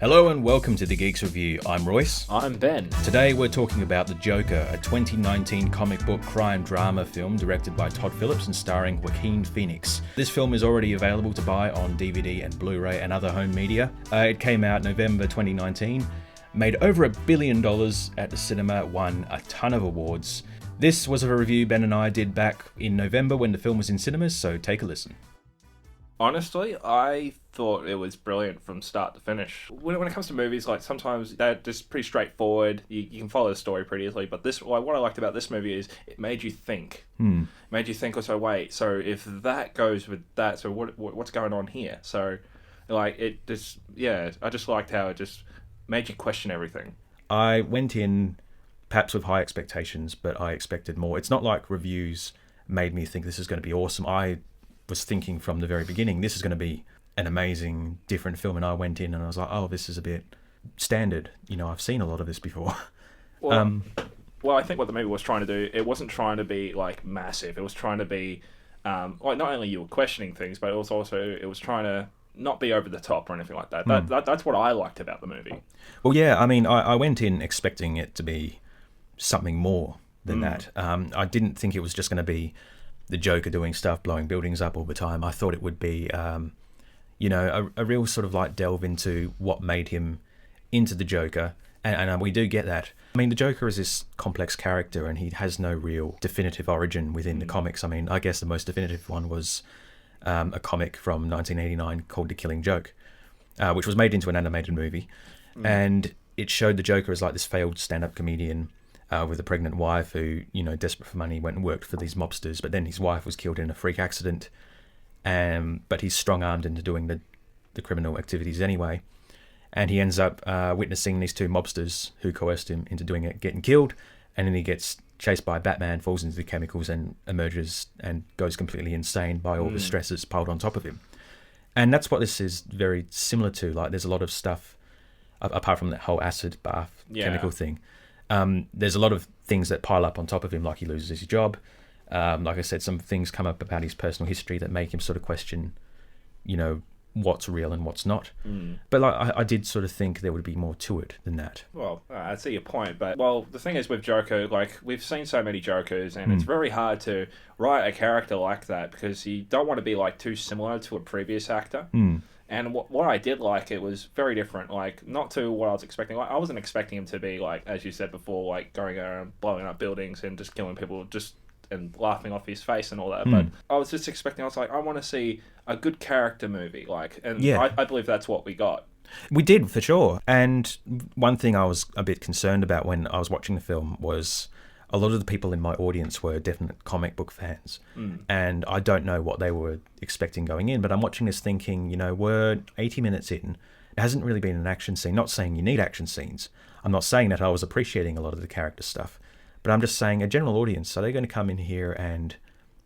Hello and welcome to the Geeks Review. I'm Royce. I'm Ben. Today we're talking about The Joker, a 2019 comic book crime drama film directed by Todd Phillips and starring Joaquin Phoenix. This film is already available to buy on DVD and Blu-ray and other home media. It came out November 2019, made over $1 billion at the cinema, won a ton of awards. This was a review Ben and I did back in November when the film was in cinemas, so take a listen. Honestly, I thought it was brilliant from start to finish. When it comes to movies, like sometimes they're just pretty straightforward. You can follow the story pretty easily. But what I liked about this movie is it made you think. It made you think. So wait, so if that goes with that, so what's going on here? So, I just liked how it just made you question everything. I went in perhaps with high expectations, but I expected more. It's not like reviews made me think this is going to be awesome. I was thinking from the very beginning, this is going to be an amazing, different film, and I went in and I was like, oh, this is a bit standard. I've seen a lot of this before. Well, I think what the movie was trying to do, it wasn't trying to be like massive. It was trying to be not only you were questioning things, but it was trying to not be over the top or anything like that. That's what I liked about the movie. Well, yeah, I mean, I went in expecting it to be something more than that. I didn't think it was just going to be the Joker doing stuff, blowing buildings up all the time. I thought it would be, a real sort of like delve into what made him into the Joker. And we do get that. I mean, the Joker is this complex character and he has no real definitive origin within the comics. I mean, I guess the most definitive one was a comic from 1989 called The Killing Joke, which was made into an animated movie. And it showed the Joker as like this failed stand-up comedian with a pregnant wife who, desperate for money, went and worked for these mobsters. But then his wife was killed in a freak accident. But he's strong-armed into doing the criminal activities anyway. And he ends up witnessing these two mobsters who coerced him into doing it, getting killed. And then he gets chased by Batman, falls into the chemicals and emerges and goes completely insane by all the stresses piled on top of him. And that's what this is very similar to. Like, there's a lot of stuff, apart from that whole acid bath chemical thing. There's a lot of things that pile up on top of him, like he loses his job. Like I said, some things come up about his personal history that make him sort of question, what's real and what's not. But I did sort of think there would be more to it than that. Well, I see your point, but the thing is with Joker, like we've seen so many Jokers, and it's very hard to write a character like that because you don't want to be like too similar to a previous actor. And what I did like, it was very different, like, not to what I was expecting. Like, I wasn't expecting him to be, like, as you said before, like, going around blowing up buildings and just killing people and laughing off his face and all that. But I was just expecting, I was like, I want to see a good character movie, like, and I believe that's what we got. We did, for sure. And one thing I was a bit concerned about when I was watching the film was a lot of the people in my audience were definite comic book fans. And I don't know what they were expecting going in, but I'm watching this thinking, we're 80 minutes in. It hasn't really been an action scene. Not saying you need action scenes. I'm not saying that I was appreciating a lot of the character stuff. But I'm just saying a general audience, are they going to come in here and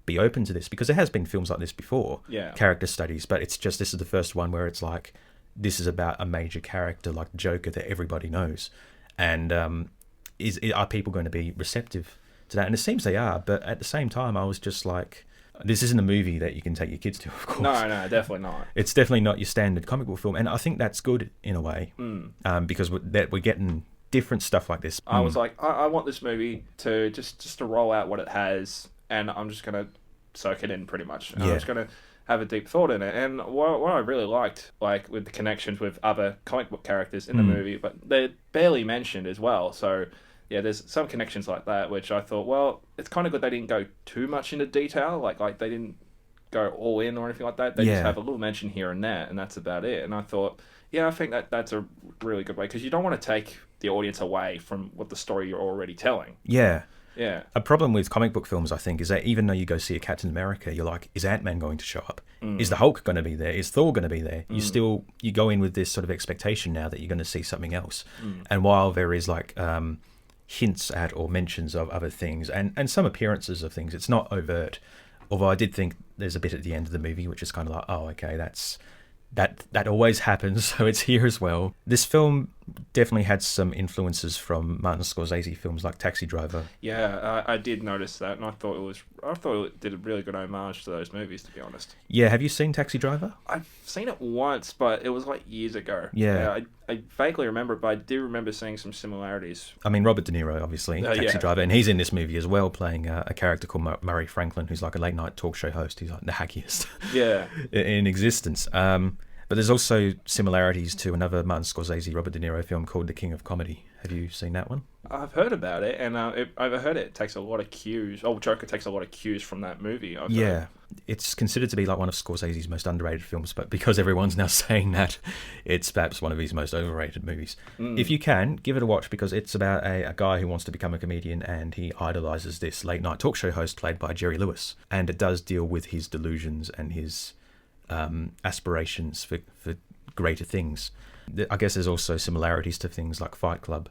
be open to this? Because there has been films like this before, character studies, but it's just this is the first one where it's like, this is about a major character like Joker that everybody knows. And are people going to be receptive to that? And it seems they are, but at the same time, I was just like, this isn't a movie that you can take your kids to, of course. No, definitely not. It's definitely not your standard comic book film, and I think that's good in a way, because we're getting different stuff like this. I was like, I want this movie to just to roll out what it has, and I'm just going to soak it in pretty much. And I'm just going to have a deep thought in it. And what I really liked, like with the connections with other comic book characters in the movie, but they're barely mentioned as well. So yeah, there's some connections like that, which I thought, well, it's kind of good they didn't go too much into detail. Like they didn't go all in or anything like that. They just have a little mention here and there, and that's about it. And I thought, I think that's a really good way, because you don't want to take the audience away from what the story you're already telling. Yeah. Yeah. A problem with comic book films, I think, is that even though you go see a Captain America, you're like, is Ant-Man going to show up? Is the Hulk going to be there? Is Thor going to be there? You go in with this sort of expectation now that you're going to see something else. And while there is like hints at or mentions of other things and some appearances of things, it's not overt. Although I did think there's a bit at the end of the movie which is kind of like, oh, okay, that always happens, so it's here as well. This film definitely had some influences from Martin Scorsese films like Taxi Driver. Yeah, I did notice that, and I thought it did a really good homage to those movies, to be honest. Yeah, have you seen Taxi Driver? I've seen it once, but it was like years ago. Yeah. I vaguely remember it, but I do remember seeing some similarities. I mean, Robert De Niro, obviously, Taxi Driver, and he's in this movie as well, playing a character called Murray Franklin, who's like a late-night talk show host. He's like the hackiest in existence. But there's also similarities to another Martin Scorsese, Robert De Niro film called The King of Comedy. Have you seen that one? I've heard about it, and I've heard it takes a lot of cues. Oh, Joker takes a lot of cues from that movie. I've heard. It's considered to be like one of Scorsese's most underrated films, but because everyone's now saying that, it's perhaps one of his most overrated movies. If you can, give it a watch, because it's about a guy who wants to become a comedian, and he idolizes this late-night talk show host played by Jerry Lewis. And it does deal with his delusions and his aspirations for greater things. I guess there's also similarities to things like Fight Club,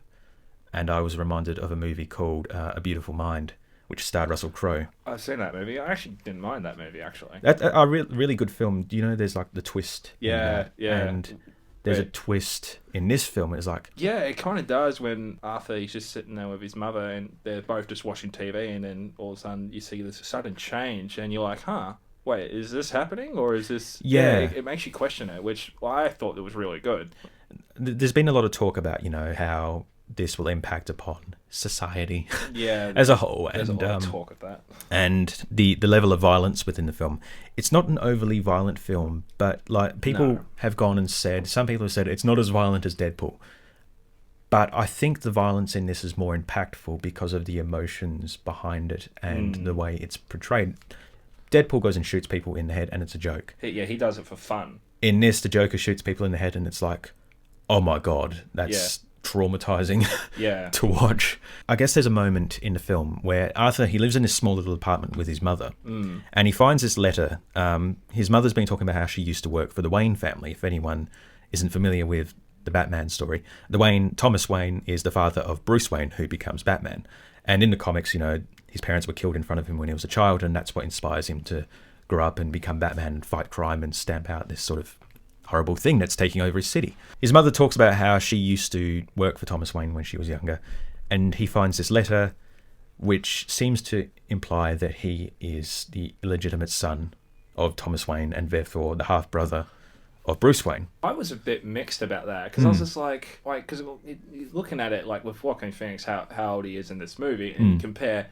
and I was reminded of a movie called A Beautiful Mind, which starred Russell Crowe. I've seen that movie. I actually didn't mind that movie, actually. That's a really good film. Do you know there's like the twist? Yeah. And there's a twist in this film. It's like... Yeah, it kind of does when Arthur, he's just sitting there with his mother, and they're both just watching TV, and then all of a sudden you see this sudden change, and you're like, huh? Wait, is this happening, or is this... Yeah. It makes you question it, which I thought it was really good. There's been a lot of talk about, how this will impact upon society as a whole. There's a lot of talk of that. And the level of violence within the film. It's not an overly violent film, but like people have gone and said, some people have said it's not as violent as Deadpool. But I think the violence in this is more impactful because of the emotions behind it and the way it's portrayed. Deadpool goes and shoots people in the head, and it's a joke. He does it for fun. In this, the Joker shoots people in the head, and it's like, oh my god, that's traumatizing to watch. I guess there's a moment in the film where Arthur, he lives in this small little apartment with his mother, and he finds this letter. His mother's been talking about how she used to work for the Wayne family. If anyone isn't familiar with the Batman story, Thomas Wayne is the father of Bruce Wayne, who becomes Batman. And in the comics, his parents were killed in front of him when he was a child, and that's what inspires him to grow up and become Batman and fight crime and stamp out this sort of horrible thing that's taking over his city. His mother talks about how she used to work for Thomas Wayne when she was younger, and he finds this letter which seems to imply that he is the illegitimate son of Thomas Wayne and therefore the half-brother of Bruce Wayne. I was a bit mixed about that, because I was just like, because looking at it, like with Joaquin Phoenix, how old he is in this movie, and you compare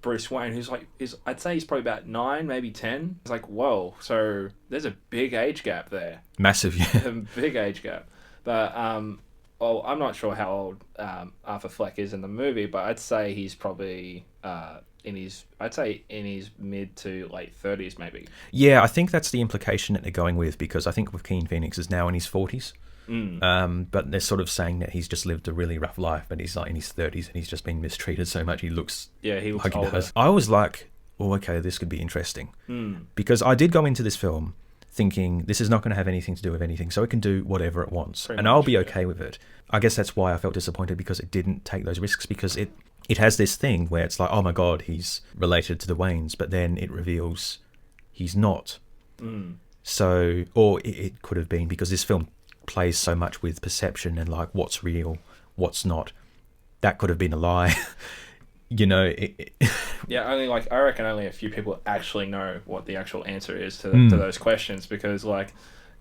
Bruce Wayne, who's like, I'd say he's probably about 9, maybe 10. It's like, whoa, so there's a big age gap there. Massive, yeah. A big age gap. But, I'm not sure how old Arthur Fleck is in the movie, but I'd say he's probably in his mid to late 30s, maybe. Yeah, I think that's the implication that they're going with, because I think Joaquin Phoenix is now in his 40s. But they're sort of saying that he's just lived a really rough life, but he's like in his 30s and he's just been mistreated so much he looks like older. He does. I was like, oh, okay, this could be interesting. Because I did go into this film thinking this is not going to have anything to do with anything, so it can do whatever it wants. Pretty and much, I'll be okay with it. I guess that's why I felt disappointed, because it didn't take those risks, because it has this thing where it's like, oh my god, he's related to the Waynes, but then it reveals he's not. So, or it could have been, because this film plays so much with perception and like what's real, what's not. That could have been a lie. Yeah, I reckon only a few people actually know what the actual answer is to those questions, because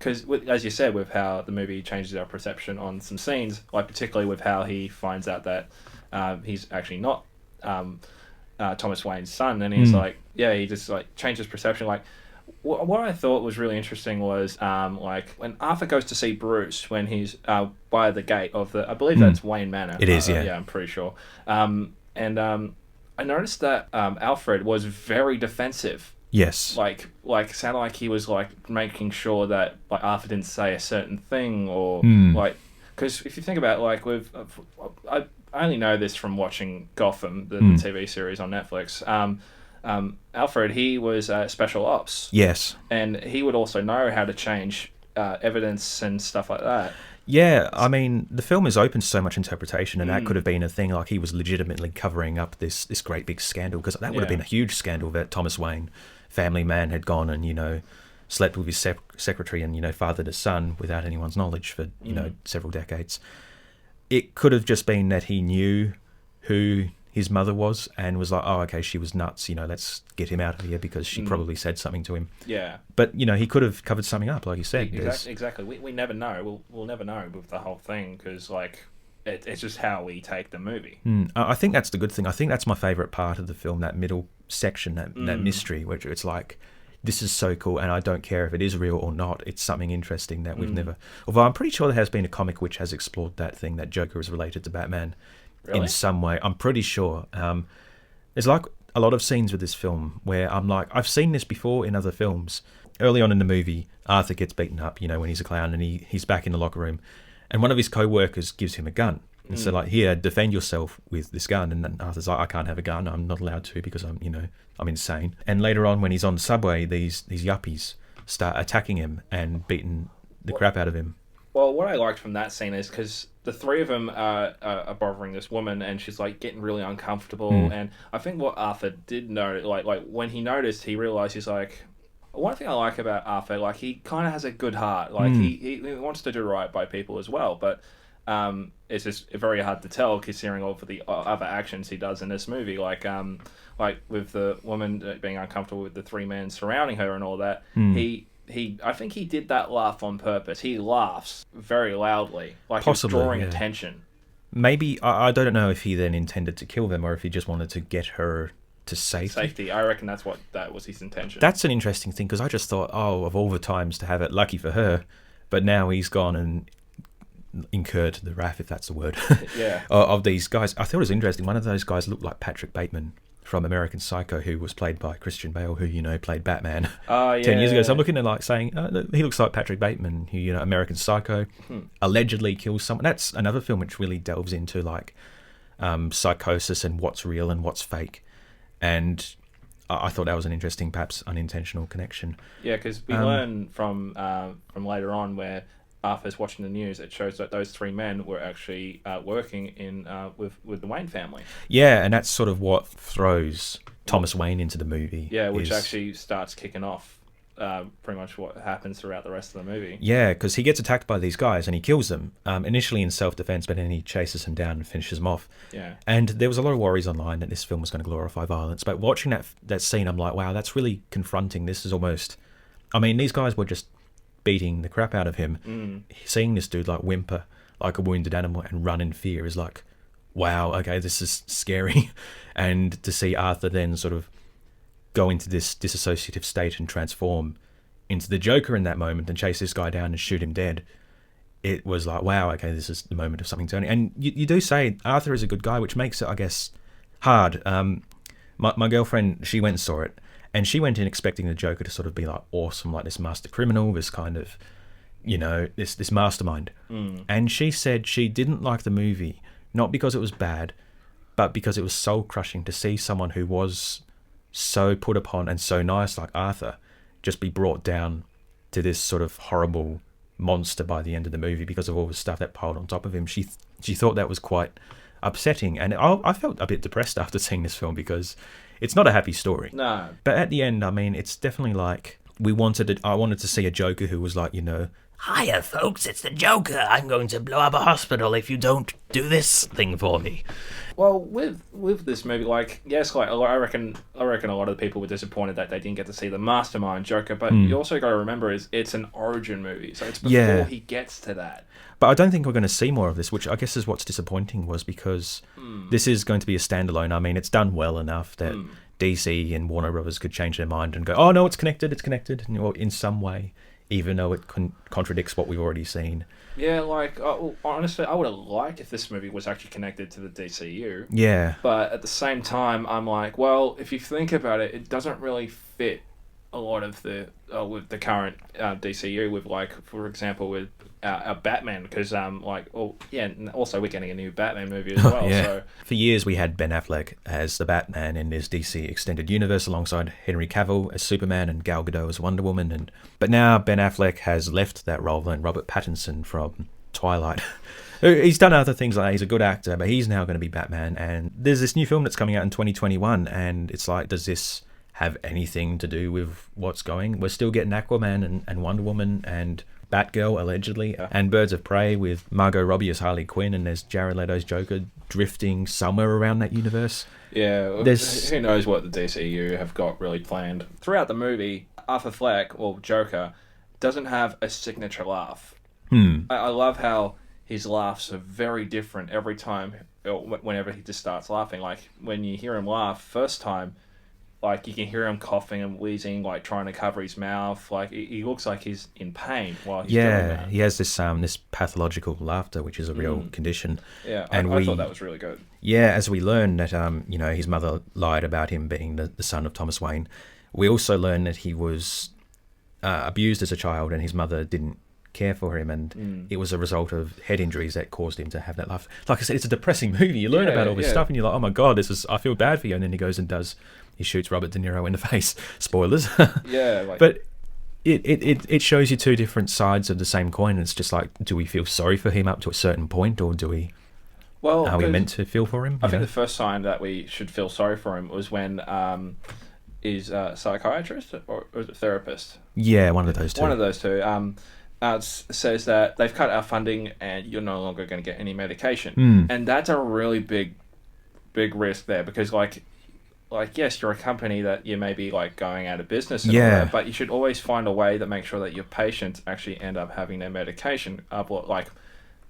as you said, with how the movie changes our perception on some scenes, like particularly with how he finds out that he's actually not Thomas Wayne's son, and he's like, he just like changes perception. Like, what I thought was really interesting was like when Arthur goes to see Bruce when he's by the gate of the, I believe that's Wayne Manor. It is, yeah. Yeah, I'm pretty sure. And I noticed that Alfred was very defensive. Yes. Like sounded like he was like making sure that like Arthur didn't say a certain thing, or like, because if you think about it, like I only know this from watching Gotham, the TV series on Netflix. Alfred, he was special ops. Yes. And he would also know how to change evidence and stuff like that. Yeah, I mean, the film is open to so much interpretation, and that could have been a thing, like he was legitimately covering up this great big scandal, because that would have been a huge scandal that Thomas Wayne, family man, had gone and, slept with his secretary and, fathered a son without anyone's knowledge for, several decades. it could have just been that he knew who his mother was and was like, oh, okay, she was nuts, let's get him out of here because she probably said something to him. Yeah. But, he could have covered something up, like you said. Exactly. We never know. We'll never know with the whole thing because, like, it's just how we take the movie. I think that's the good thing. I think that's my favourite part of the film, that middle section, that mystery, which it's like, this is so cool, and I don't care if it is real or not. It's something interesting that we've never... Although I'm pretty sure there has been a comic which has explored that thing, that Joker is related to Batman. Really? In some way. I'm pretty sure. There's like a lot of scenes with this film where I'm like, I've seen this before in other films. Early on in the movie, Arthur gets beaten up, when he's a clown, and he's back in the locker room, and one of his co-workers gives him a gun. And so like, here, defend yourself with this gun. And then Arthur's like, I can't have a gun. I'm not allowed to because I'm insane. And later on when he's on the subway, these yuppies start attacking him and beating the crap out of him. Well, what I liked from that scene is because the three of them are bothering this woman, and she's like getting really uncomfortable. And I think what Arthur did know, like when he noticed, he realized he's like, one thing I like about Arthur, like he kind of has a good heart. Like he wants to do right by people as well, but it's just very hard to tell considering all of the other actions he does in this movie. Like with the woman being uncomfortable with the three men surrounding her and all that, I think he did that laugh on purpose. He laughs very loudly, like possibly, he's drawing attention. Maybe, I don't know if he then intended to kill them or if he just wanted to get her to safety. I reckon that was his intention. That's an interesting thing, because I just thought, of all the times to have it, lucky for her, but now he's gone and incurred the wrath, if that's the word, of these guys. I thought it was interesting. One of those guys looked like Patrick Bateman from American Psycho, who was played by Christian Bale, who played Batman 10 years ago. So I'm looking at like saying, he looks like Patrick Bateman, who American Psycho allegedly kills someone. That's another film which really delves into like psychosis and what's real and what's fake. And I thought that was an interesting, perhaps unintentional connection. Yeah, because we learn from later on where Arthur's watching the news, it shows that those three men were actually working in with the Wayne family. Yeah, and that's sort of what throws Thomas Wayne into the movie. Yeah, which actually starts kicking off pretty much what happens throughout the rest of the movie. Yeah, because he gets attacked by these guys and he kills them, initially in self-defense, but then he chases them down and finishes them off. Yeah. And there was a lot of worries online that this film was going to glorify violence, but watching that scene, I'm like, wow, that's really confronting. This is almost... I mean, these guys were just beating the crap out of him. Seeing this dude like whimper like a wounded animal and run in fear is like, wow, okay, this is scary. And to see Arthur then sort of go into this disassociative state and transform into the Joker in that moment and chase this guy down and shoot him dead, it was like, wow, okay, this is the moment of something turning. And you do say Arthur is a good guy, which makes it, I guess, hard. My girlfriend, she went and saw it, and she went in expecting the Joker to sort of be like awesome, like this master criminal, this kind of, this mastermind. And she said she didn't like the movie, not because it was bad, but because it was soul-crushing to see someone who was so put upon and so nice like Arthur just be brought down to this sort of horrible monster by the end of the movie because of all the stuff that piled on top of him. She thought that was quite upsetting, and I felt a bit depressed after seeing this film because it's not a happy story. No. But at the end, I mean, it's definitely like I wanted to see a Joker who was like, hiya folks, it's the Joker. I'm going to blow up a hospital if you don't do this thing for me. Well, with this movie, like, yes, like I reckon a lot of the people were disappointed that they didn't get to see the mastermind Joker, but you also got to remember it's an origin movie, so it's before he gets to that. But I don't think we're going to see more of this, which I guess is what's disappointing, was because this is going to be a standalone. I mean, it's done well enough that DC and Warner Brothers could change their mind and go, oh no, it's connected, in some way, even though it contradicts what we've already seen. Yeah, like, honestly, I would have liked if this movie was actually connected to the DCU. Yeah. But at the same time, I'm like, well, if you think about it, it doesn't really fit a lot of with the current DCU, with, like, for example, with Batman, because, and also we're getting a new Batman movie as well. Yeah. So for years we had Ben Affleck as the Batman in this DC extended universe alongside Henry Cavill as Superman and Gal Gadot as Wonder Woman, but now Ben Affleck has left that role, and Robert Pattinson from Twilight. He's done other things, like he's a good actor, but he's now going to be Batman, and there's this new film that's coming out in 2021, and it's like, does this have anything to do with what's going? We're still getting Aquaman and Wonder Woman and Batgirl, allegedly, and Birds of Prey with Margot Robbie as Harley Quinn, and there's Jared Leto's Joker drifting somewhere around that universe. Yeah, who knows what the DCU have got really planned. Throughout the movie, Arthur Fleck, or Joker, doesn't have a signature laugh. I love how his laughs are very different every time, whenever he just starts laughing. Like, when you hear him laugh first time, like, you can hear him coughing and wheezing, like, trying to cover his mouth. Like, he looks like he's in pain while he's doing that. He has this pathological laughter, which is a real condition. Yeah, and I thought that was really good. Yeah, as we learn that, his mother lied about him being the son of Thomas Wayne. We also learn that he was abused as a child, and his mother didn't care for him, and it was a result of head injuries that caused him to have that laugh. Like I said, it's a depressing movie. You learn about all this stuff, and you're like, oh my god, I feel bad for you. And then he goes and he shoots Robert De Niro in the face. Spoilers. But it shows you two different sides of the same coin. It's just like, do we feel sorry for him up to a certain point, or do we? Well, are we meant to feel for him? I think the first sign that we should feel sorry for him was when is a psychiatrist or is it therapist? Yeah, one of those two. One of those two. Says that they've cut our funding and you're no longer going to get any medication, and that's a really big risk there, because like yes, you're a company that you may be like going out of business and all that, but you should always find a way to make sure that your patients actually end up having their medication. Like,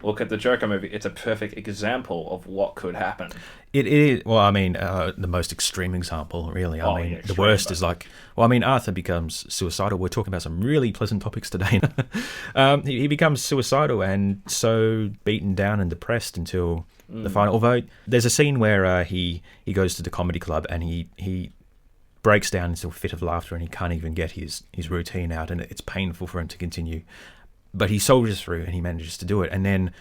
look at the Joker movie. It's a perfect example of what could happen. It is. Well, I mean, the most extreme example, really. The worst is like... Well, I mean, Arthur becomes suicidal. We're talking about some really pleasant topics today. He becomes suicidal and so beaten down and depressed until the final... Although, there's a scene where he goes to the comedy club and he breaks down into a fit of laughter and he can't even get his routine out, and it's painful for him to continue. But he soldiers through and he manages to do it. And then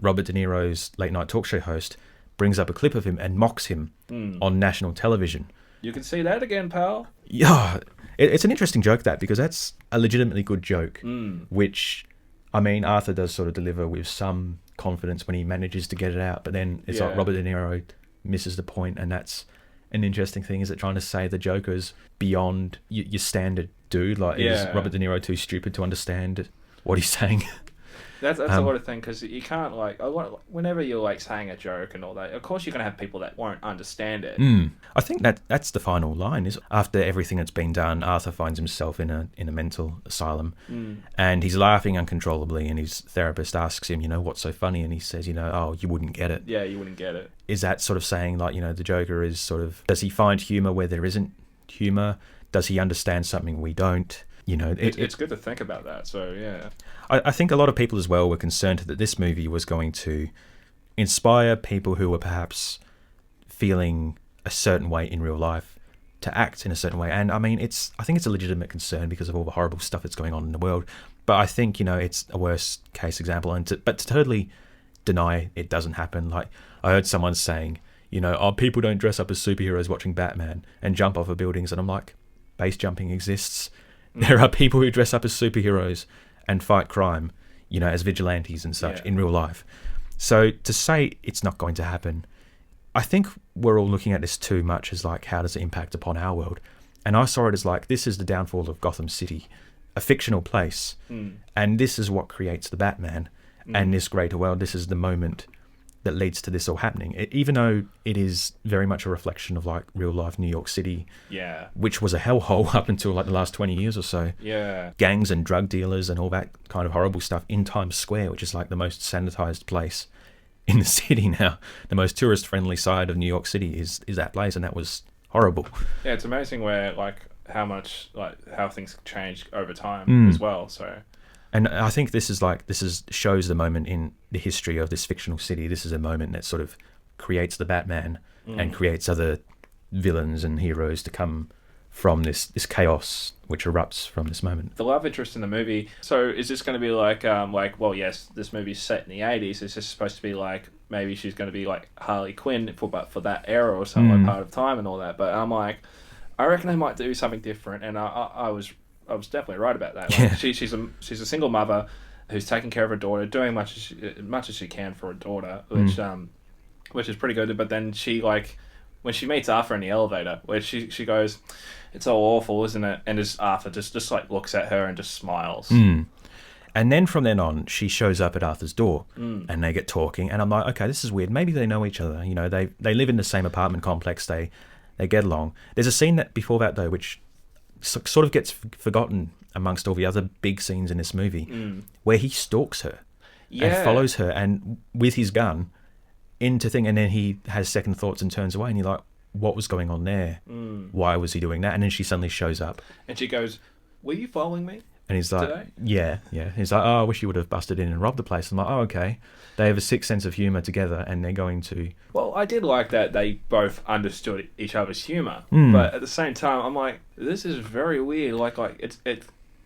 Robert De Niro's late night talk show host brings up a clip of him and mocks him on national television. You can see that again, pal. Yeah, it's an interesting joke, that, because that's a legitimately good joke, which, I mean, Arthur does sort of deliver with some confidence when he manages to get it out. But then it's like Robert De Niro misses the point, and that's an interesting thing. Is it trying to say the Joker's beyond your standard dude? Like, is Robert De Niro too stupid to understand what he's saying? That's a lot of thing, because you can't, like, whenever you're like saying a joke and all that, of course you're going to have people that won't understand it. I think that's the final line, is after everything that's been done, Arthur finds himself in a mental asylum, and he's laughing uncontrollably, and his therapist asks him, what's so funny? And he says, oh, you wouldn't get it. Yeah, you wouldn't get it. Is that sort of saying, like, the Joker is sort of, does he find humour where there isn't humour? Does he understand something we don't? It's good to think about that. So yeah, I think a lot of people as well were concerned that this movie was going to inspire people who were perhaps feeling a certain way in real life to act in a certain way. And I mean, I think it's a legitimate concern because of all the horrible stuff that's going on in the world. But I think it's a worst case example, but to totally deny it doesn't happen. Like, I heard someone saying, people don't dress up as superheroes watching Batman and jump off of buildings, and I'm like, base jumping exists. There are people who dress up as superheroes and fight crime, as vigilantes and such in real life. So to say it's not going to happen, I think we're all looking at this too much as like, how does it impact upon our world? And I saw it as like, this is the downfall of Gotham City, a fictional place. And this is what creates the Batman and this greater world. This is the moment that leads to this all happening. Even though it is very much a reflection of like real life New York City, which was a hellhole up until like the last 20 years or so. Gangs and drug dealers and all that kind of horrible stuff in Times Square, which is like the most sanitized place in the city now. The most tourist friendly side of New York City is that place, and that was horrible. Yeah, it's amazing where like how things changed over time as well. So. And I think this shows the moment in the history of this fictional city. This is a moment that sort of creates the Batman and creates other villains and heroes to come from this chaos which erupts from this moment. The love interest in the movie. So is this going to be like, well, yes, this movie's set in the 80s. Is this supposed to be like, maybe she's going to be like Harley Quinn for that era or some like part of time and all that. But I'm like, I reckon they might do something different. And I was definitely right about that. Like, she's a single mother who's taking care of her daughter, doing much as she can for her daughter, which is pretty good. But then she, like, when she meets Arthur in the elevator, where she goes, "It's so awful, isn't it?" And Arthur just like looks at her and just smiles. And then from then on, she shows up at Arthur's door and they get talking. And I'm like, okay, this is weird. Maybe they know each other. You know, they live in the same apartment complex. They get along. There's a scene that before that, though, which sort of gets forgotten amongst all the other big scenes in this movie, where he stalks her and follows her and with his gun into thing. And then he has second thoughts and turns away. And you're like, what was going on there? Why was he doing that? And then she suddenly shows up. And she goes, were you following me? And he's like, today? yeah. He's like, oh, I wish you would have busted in and robbed the place. I'm like, oh, okay. They have a sick sense of humour together and they're going to... Well, I did like that they both understood each other's humour. But at the same time, I'm like, this is very weird. Like it's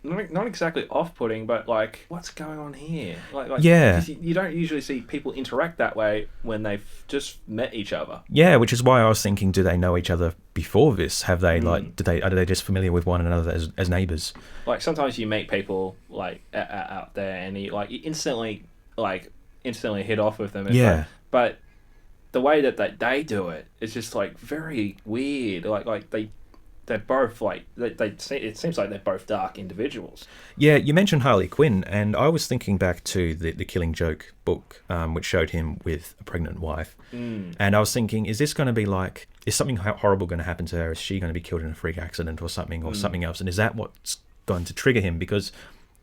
not exactly off-putting, but like, what's going on here? Like yeah. You don't usually see people interact that way when they've just met each other. Yeah, which is why I was thinking, do they know each other before this? Have they are they just familiar with one another as neighbours? Like sometimes you meet people like out there and you instantly hit off with them. Yeah. But the way that they do it is just like very weird. Like they're both like it seems like they're both dark individuals. Yeah, you mentioned Harley Quinn, and I was thinking back to the Killing Joke book, which showed him with a pregnant wife, and I was thinking, is this going to be like, is something horrible going to happen to her? Is she going to be killed in a freak accident or something else? And is that what's going to trigger him? Because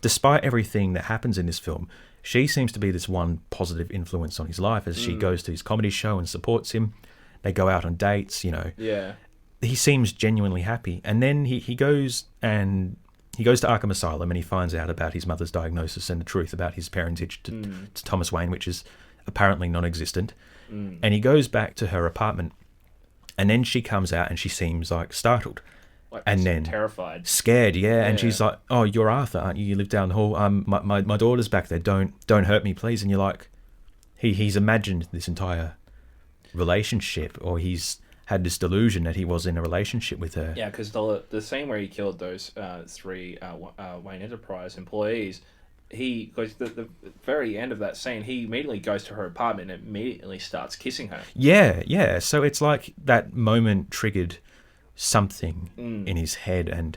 despite everything that happens in this film, she seems to be this one positive influence on his life as she goes to his comedy show and supports him. They go out on dates, you know. Yeah. He seems genuinely happy. And then he goes to Arkham Asylum and he finds out about his mother's diagnosis and the truth about his parentage to Thomas Wayne, which is apparently non-existent. And he goes back to her apartment and then she comes out and she seems like startled. And then terrified, scared, yeah. And she's like, "Oh, you're Arthur, aren't you? You live down the hall. My daughter's back there. Don't hurt me, please." And you're like, he's imagined this entire relationship, or he's had this delusion that he was in a relationship with her. Yeah, because the scene where he killed those three Wayne Enterprise employees, he goes the very end of that scene. He immediately goes to her apartment and immediately starts kissing her. Yeah. So it's like that moment triggered something in his head and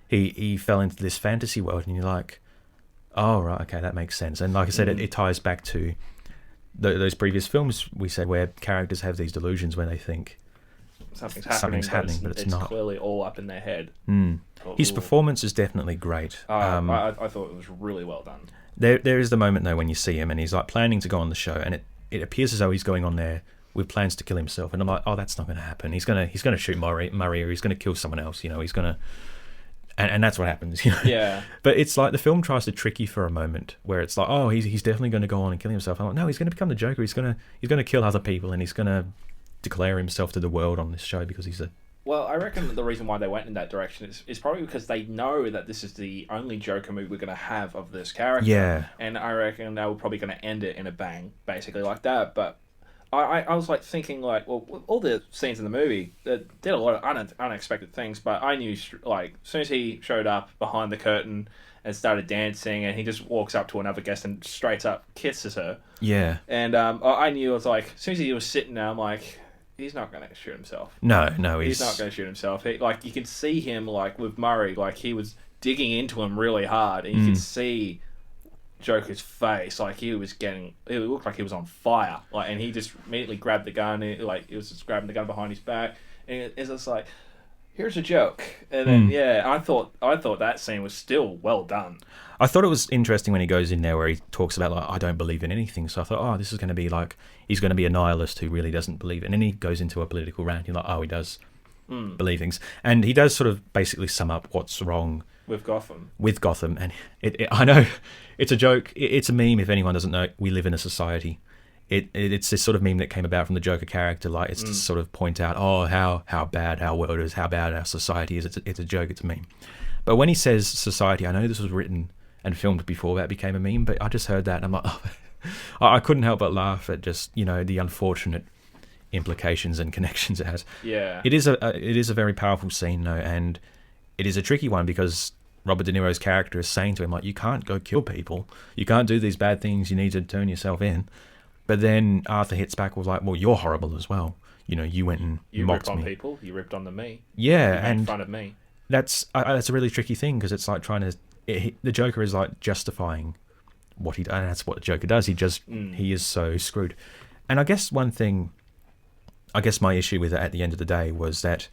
he fell into this fantasy world, and you're like, oh right, okay, that makes sense. And like I said, it ties back to those previous films we said where characters have these delusions when they think something's happening, but it's not. Clearly all up in their head. His performance is definitely great. I thought it was really well done. There is the moment though when you see him and he's like planning to go on the show, and it appears as though he's going on there with plans to kill himself, and I'm like, oh, that's not going to happen. He's gonna shoot Murray, or he's going to kill someone else. You know, he's gonna, and that's what happens. You know? Yeah. But it's like the film tries to trick you for a moment, where it's like, oh, he's definitely going to go on and kill himself. I'm like, no, he's going to become the Joker. He's going to kill other people, and he's going to declare himself to the world on this show because he's a. Well, I reckon the reason why they went in that direction is probably because they know that this is the only Joker movie we're going to have of this character. Yeah. And I reckon they were probably going to end it in a bang, basically like that. But I was like thinking like, well, all the scenes in the movie that did a lot of unexpected things, but I knew like as soon as he showed up behind the curtain and started dancing, and he just walks up to another guest and straight up kisses her. Yeah. And I knew, it was like, as soon as he was sitting there, I'm like, he's not going to shoot himself. No, he's not going to shoot himself. Like you can see him like with Murray, like he was digging into him really hard, and you could see Joker's face, like it looked like he was on fire, like, and he just immediately grabbed the gun, he was just grabbing the gun behind his back, and it's just like, here's a joke. And then I thought that scene was still well done. I thought it was interesting when he goes in there where he talks about like, I don't believe in anything. So I thought, oh, this is going to be like, he's going to be a nihilist who really doesn't believe it. And then he goes into a political rant. You're like, oh, he does believe things, and he does sort of basically sum up what's wrong with Gotham. And I know it's a joke. It's a meme. If anyone doesn't know, we live in a society. It's this sort of meme that came about from the Joker character. Like it's to sort of point out, oh, how bad our world is, how bad our society is. It's a joke. It's a meme. But when he says society, I know this was written and filmed before that became a meme. But I just heard that and I'm like, oh, I couldn't help but laugh at just the unfortunate implications and connections it has. Yeah. It is a very powerful scene though, and it is a tricky one because Robert De Niro's character is saying to him, like, you can't go kill people. You can't do these bad things. You need to turn yourself in. But then Arthur hits back with like, well, you're horrible as well. You went and mocked me. You ripped on people. You ripped on me. Yeah. You made and fun of me. That's a really tricky thing because it's like the Joker is like justifying what he, and that's what the Joker does. He is so screwed. And I guess my issue with it at the end of the day was that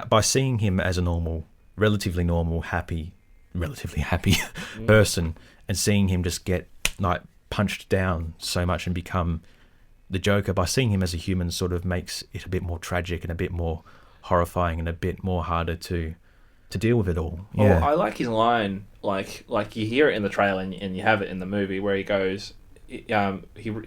by seeing him as a relatively happy person, and seeing him just get like punched down so much and become the Joker, by seeing him as a human sort of makes it a bit more tragic and a bit more horrifying and a bit more harder to deal with it all. Yeah. Oh, I like his line, like you hear it in the trailer and you have it in the movie where he goes, he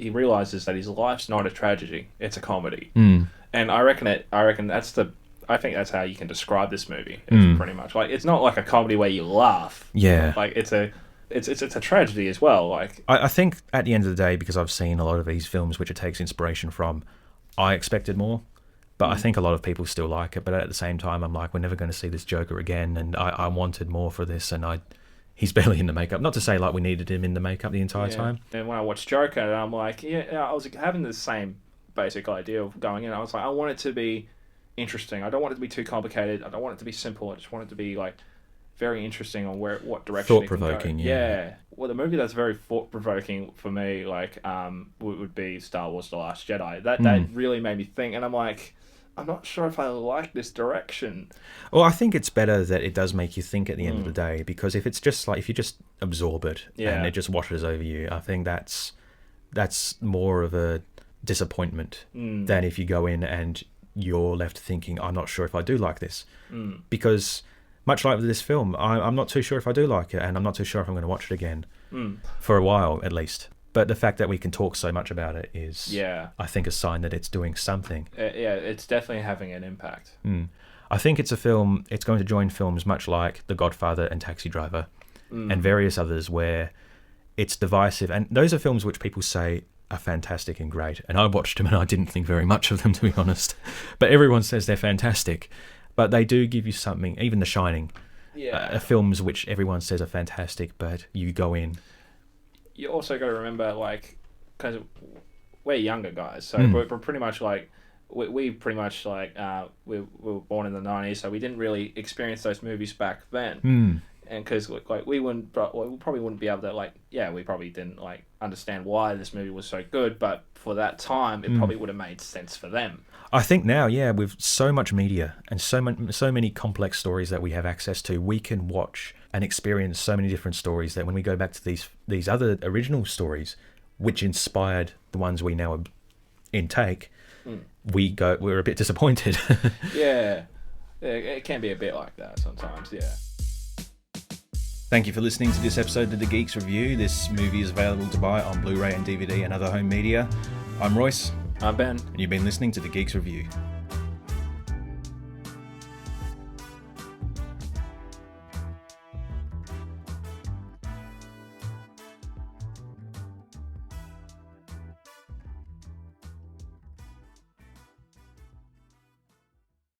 realizes that his life's not a tragedy, it's a comedy. And I think that's how you can describe this movie. It's pretty much like, it's not like a comedy where you laugh. Yeah. Like it's a tragedy as well. Like I think at the end of the day, because I've seen a lot of these films which it takes inspiration from, I expected more. But I think a lot of people still like it. But at the same time, I'm like, we're never going to see this Joker again. And I wanted more for this. And he's barely in the makeup. Not to say like we needed him in the makeup the entire time. And when I watched Joker, I'm like, I was having the same basic idea of going in. I was like, I want it to be interesting. I don't want it to be too complicated. I don't want it to be simple. I just want it to be like very interesting on what direction it can go. Thought-provoking, yeah. Well, the movie that's very thought-provoking for me, like, would be Star Wars: The Last Jedi. That really made me think, and I'm like, I'm not sure if I like this direction. Well, I think it's better that it does make you think at the end of the day, because if it's just like, if you just absorb it and it just washes over you, I think that's more of a disappointment than if you go in and you're left thinking, I'm not sure if I do like this. Because much like with this film, I'm not too sure if I do like it, and I'm not too sure if I'm going to watch it again for a while at least. But the fact that we can talk so much about it is, I think, a sign that it's doing something. It's definitely having an impact. I think it's a film, it's going to join films much like The Godfather and Taxi Driver and various others where it's divisive. And those are films which people say are fantastic and great. And I watched them and I didn't think very much of them, to be honest. But everyone says they're fantastic. But they do give you something, even The Shining, films which everyone says are fantastic, but you go in. You also got to remember, like, because we're younger guys, so we're pretty much like, we pretty much like, we were born in the 90s, so we didn't really experience those movies back then. And because like we probably wouldn't be able to, like, we probably didn't like understand why this movie was so good, but for that time it probably would have made sense for them. I think now, with so much media and so many complex stories that we have access to, we can watch and experience so many different stories that when we go back to these other original stories, which inspired the ones we now intake, we're a bit disappointed. It can be a bit like that sometimes. Thank you for listening to this episode of the Geeks Review. This movie is available to buy on Blu-ray and DVD and other home media. I'm Royce. I'm Ben. And you've been listening to the Geeks Review.